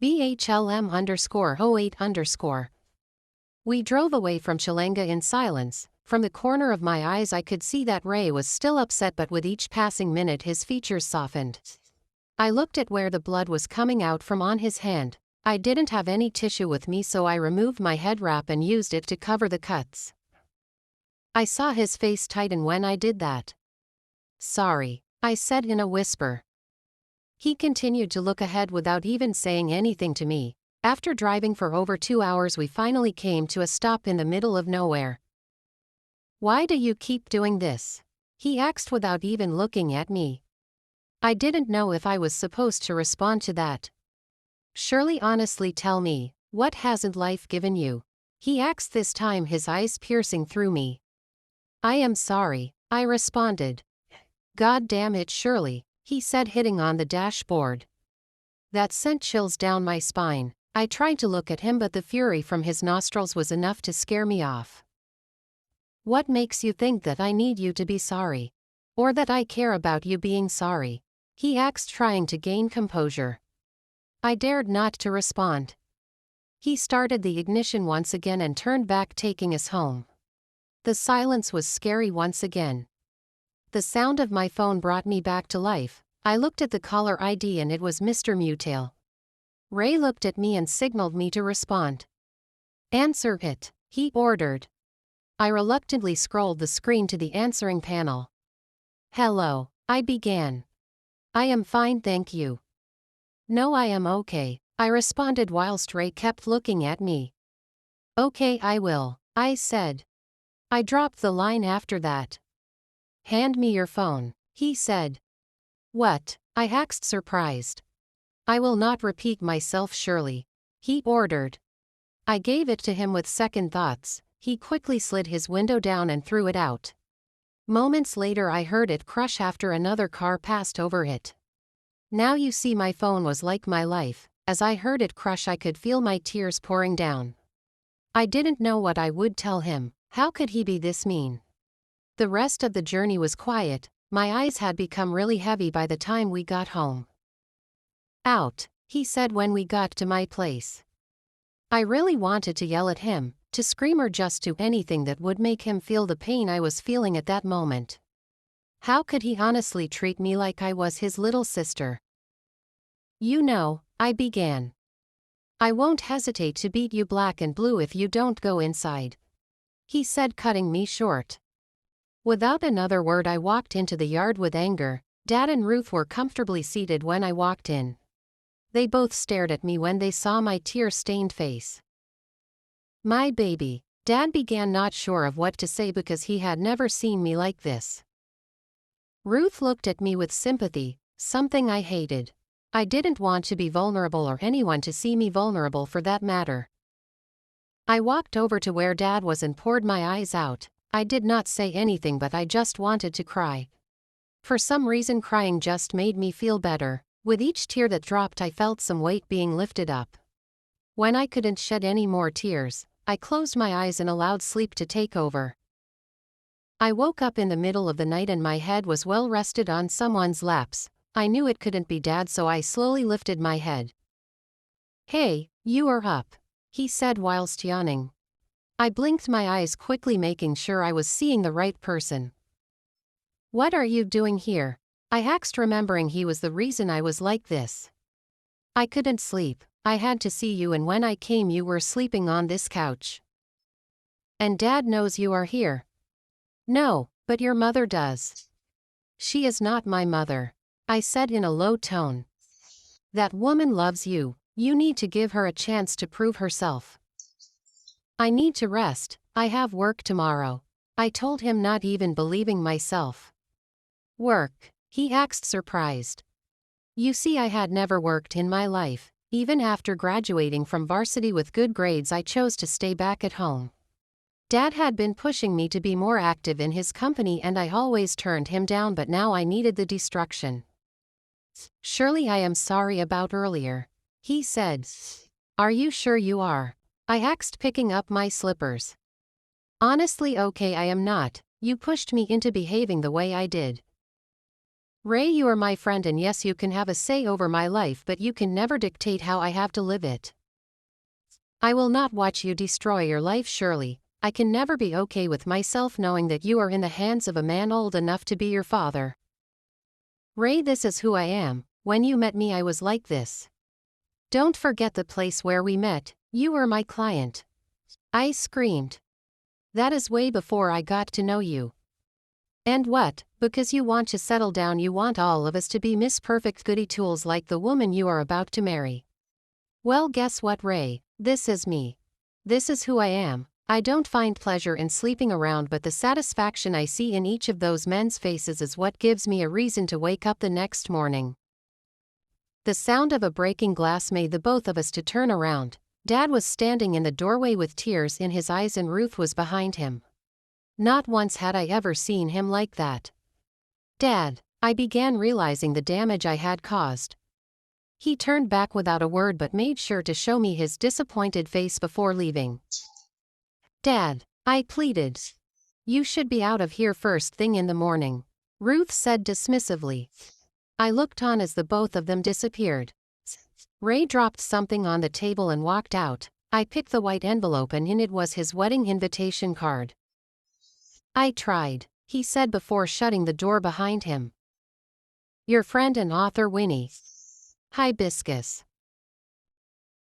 Bhlm_08_. We drove away from Chilenga in silence. From the corner of my eyes I could see that Ray was still upset, but with each passing minute his features softened. I looked at where the blood was coming out from on his hand. I didn't have any tissue with me, so I removed my head wrap and used it to cover the cuts. I saw his face tighten when I did that. "Sorry," I said in a whisper. He continued to look ahead without even saying anything to me. After driving for over 2 hours, we finally came to a stop in the middle of nowhere. "Why do you keep doing this?" he asked without even looking at me. I didn't know if I was supposed to respond to that. "Surely, honestly tell me, what hasn't life given you?" he asked, this time his eyes piercing through me. "I am sorry," I responded. "God damn it, Shirley," he said, hitting on the dashboard. That sent chills down my spine. I tried to look at him, but the fury from his nostrils was enough to scare me off. "What makes you think that I need you to be sorry? Or that I care about you being sorry?" he asked, trying to gain composure. I dared not to respond. He started the ignition once again and turned back, taking us home. The silence was scary once again. The sound of my phone brought me back to life. I looked at the caller ID and it was Mr. Mutail. Ray looked at me and signaled me to respond. "Answer it," he ordered. I reluctantly scrolled the screen to the answering panel. "Hello," I began. "I am fine, thank you." "No, I am okay," I responded whilst Ray kept looking at me. "Okay, I will," I said. I dropped the line after that. "Hand me your phone," he said. "What?" I asked, surprised. "I will not repeat myself, Shirley," he ordered. I gave it to him with second thoughts. He quickly slid his window down and threw it out. Moments later I heard it crush after another car passed over it. Now you see, my phone was like my life. As I heard it crush, I could feel my tears pouring down. I didn't know what I would tell him. How could he be this mean? The rest of the journey was quiet. My eyes had become really heavy by the time we got home. "Out," he said when we got to my place. I really wanted to yell at him, to scream, or just do anything that would make him feel the pain I was feeling at that moment. How could he honestly treat me like I was his little sister? "You know," I began. "I won't hesitate to beat you black and blue if you don't go inside," he said, cutting me short. Without another word I walked into the yard with anger. Dad and Ruth were comfortably seated when I walked in. They both stared at me when they saw my tear-stained face. "My baby," Dad began, not sure of what to say because he had never seen me like this. Ruth looked at me with sympathy, something I hated. I didn't want to be vulnerable, or anyone to see me vulnerable for that matter. I walked over to where Dad was and poured my eyes out. I did not say anything, but I just wanted to cry. For some reason, crying just made me feel better. With each tear that dropped, I felt some weight being lifted up. When I couldn't shed any more tears, I closed my eyes and allowed sleep to take over. I woke up in the middle of the night and my head was well rested on someone's laps. I knew it couldn't be Dad, so I slowly lifted my head. "Hey, you are up," he said whilst yawning. I blinked my eyes quickly, making sure I was seeing the right person. "What are you doing here?" I asked, remembering he was the reason I was like this. "I couldn't sleep. I had to see you, and when I came you were sleeping on this couch." "And Dad knows you are here?" "No, but your mother does." "She is not my mother," I said in a low tone. "That woman loves you. You need to give her a chance to prove herself." "I need to rest. I have work tomorrow," I told him, not even believing myself. "Work?" he asked, surprised. You see, I had never worked in my life. Even after graduating from varsity with good grades, I chose to stay back at home. Dad had been pushing me to be more active in his company and I always turned him down, but now I needed the destruction. "Surely, I am sorry about earlier," he said. "Are you sure you are?" I asked, picking up my slippers. "Honestly, okay, I am not. You pushed me into behaving the way I did." Ray, you are my friend, and yes, you can have a say over my life, but you can never dictate how I have to live it. I will not watch you destroy your life, Shirley. I can never be okay with myself knowing that you are in the hands of a man old enough to be your father. Ray, this is who I am. When you met me, I was like this. Don't forget the place where we met. You were my client. I screamed. That is way before I got to know you. And what? Because you want to settle down, you want all of us to be Miss Perfect goody tools like the woman you are about to marry. Well, guess what, Ray? This is me. This is who I am. I don't find pleasure in sleeping around, but the satisfaction I see in each of those men's faces is what gives me a reason to wake up the next morning. The sound of a breaking glass made the both of us to turn around. Dad was standing in the doorway with tears in his eyes, and Ruth was behind him. Not once had I ever seen him like that. Dad, I began realizing the damage I had caused. He turned back without a word but made sure to show me his disappointed face before leaving. Dad, I pleaded. You should be out of here first thing in the morning, Ruth said dismissively. I looked on as the both of them disappeared. Ray dropped something on the table and walked out. I picked the white envelope, and in it was his wedding invitation card. I tried, he said before shutting the door behind him. Your friend and author, Winnie. Hibiscus.